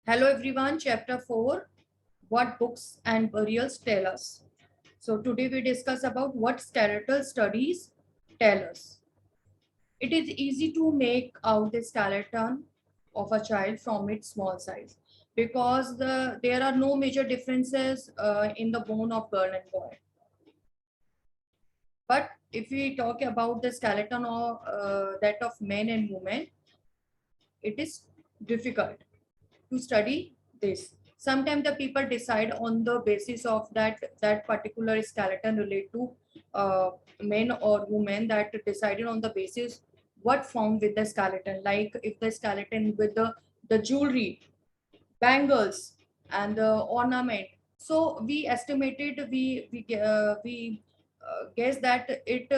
Hello everyone, chapter 4, what books and burials tell us. So today we discuss about what skeletal studies tell us. It is easy to make out the skeleton of a child from its small size because there are no major differences in the bone of girl and boy. But if we talk about the skeleton of that of men and women, it is difficult to study this. Sometimes the people decide on the basis of that particular skeleton relate to men or women, that decided on the basis what found with the skeleton. Like if the skeleton with the jewelry, bangles, and the ornament. So we estimated, we guess that it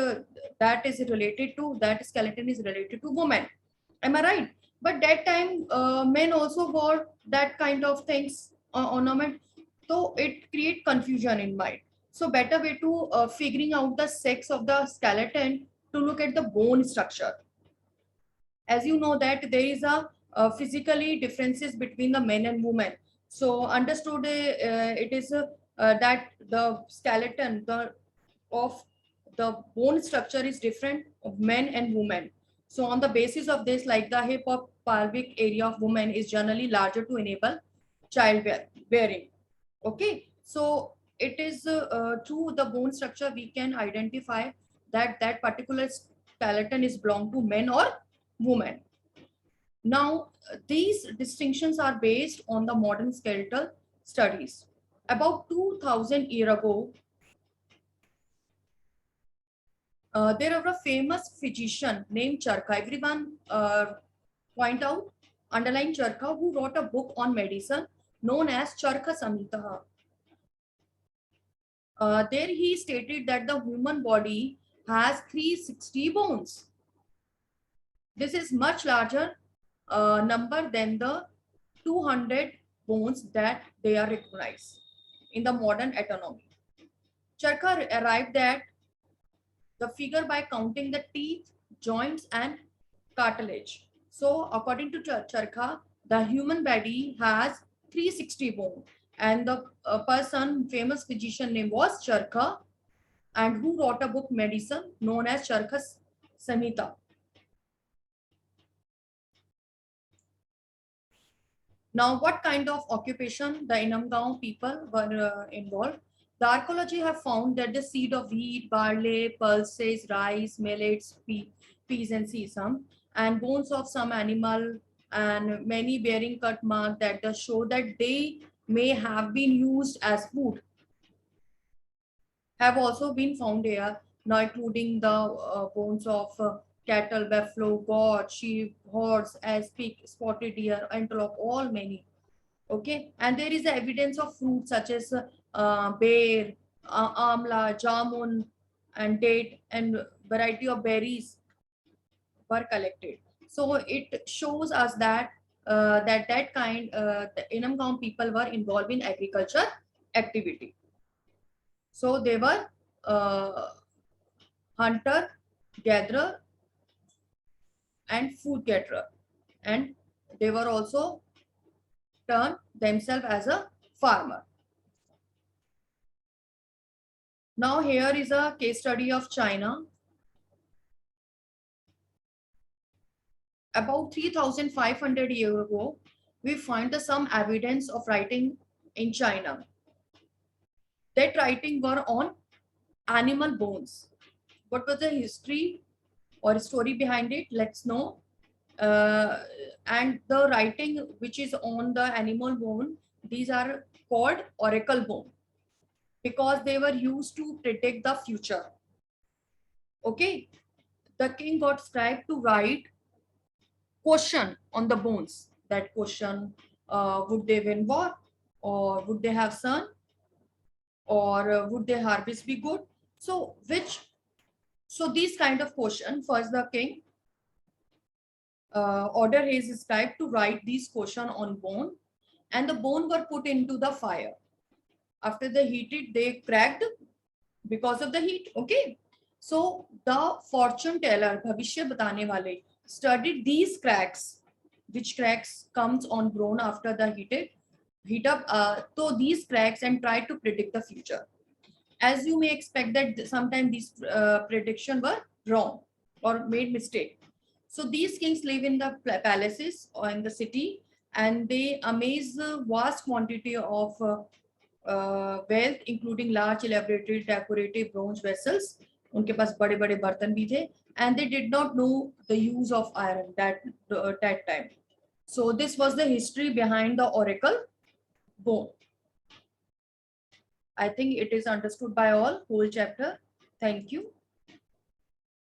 that is related to, that skeleton is related to woman. Am I right? But that time men also wore that kind of things, ornament. So it create confusion in mind. So better way to figuring out the sex of the skeleton, to look at the bone structure. As you know that there is a physically differences between the men and women. So understood, it is that the skeleton of the bone structure is different of men and women. So on the basis of this, like the hip or pelvic area of women is generally larger to enable bearing. Okay, so it is through the bone structure we can identify that that particular skeleton is belong to men or women. Now, these distinctions are based on the modern skeletal studies. About 2000 years ago, there was a famous physician named Charka. Everyone point out, underline Charka, who wrote a book on medicine known as Charka Samhita. There he stated that the human body has 360 bones. This is much larger number than the 200 bones that they are recognized in the modern anatomy. Charka arrived at the figure by counting the teeth, joints, and cartilage. So, according to Charka, the human body has 360 bones, and the person, famous physician name was Charka, and who wrote a book medicine known as Charka Samhita. Now, what kind of occupation the Inamgaon people were involved? The archaeology have found that the seed of wheat, barley, pulses, rice, millets, peas, and sesame, and bones of some animal, and many bearing cut mark that show that they may have been used as food, have also been found here, now including the bones of cattle, buffalo, goat, sheep, horse, as pig, spotted deer, antelope, all many. Okay, and there is evidence of fruits such as bear, amla, jamun, and date, and variety of berries were collected. So it shows us that that kind the Inamgaon people were involved in agriculture activity. So they were uh, hunter, gatherer, and food gatherer, and they were also turned themselves as a farmer. Now here is a case study of China. About 3,500 years ago, we find some evidence of writing in China. That writing were on animal bones. What was the history or story behind it? Let's know. And the writing which is on the animal bone, these are called oracle bone, because they were used to predict the future. Okay, the king got scribe to write question on the bones. That question, would they win war, or would they have son, or would their harvest be good? So which, so these kind of question, first the king order his scribe to write these question on bone, and the bone were put into the fire. After they heated, they cracked because of the heat. Okay, so the fortune teller, bhavishya batane wale, studied these cracks which cracks comes on bone after the heat up. So these cracks and try to predict the future. As you may expect that sometimes these prediction were wrong or made mistake. So these kings live in the palaces or in the city, and they amaze the vast quantity of wealth, including large elaborated decorated bronze vessels. उनके पास बड़े बड़े बर्तन भी थे, and they did not know the use of iron that time. So this was the history behind the oracle bone. I think it is understood by all, whole chapter. Thank you.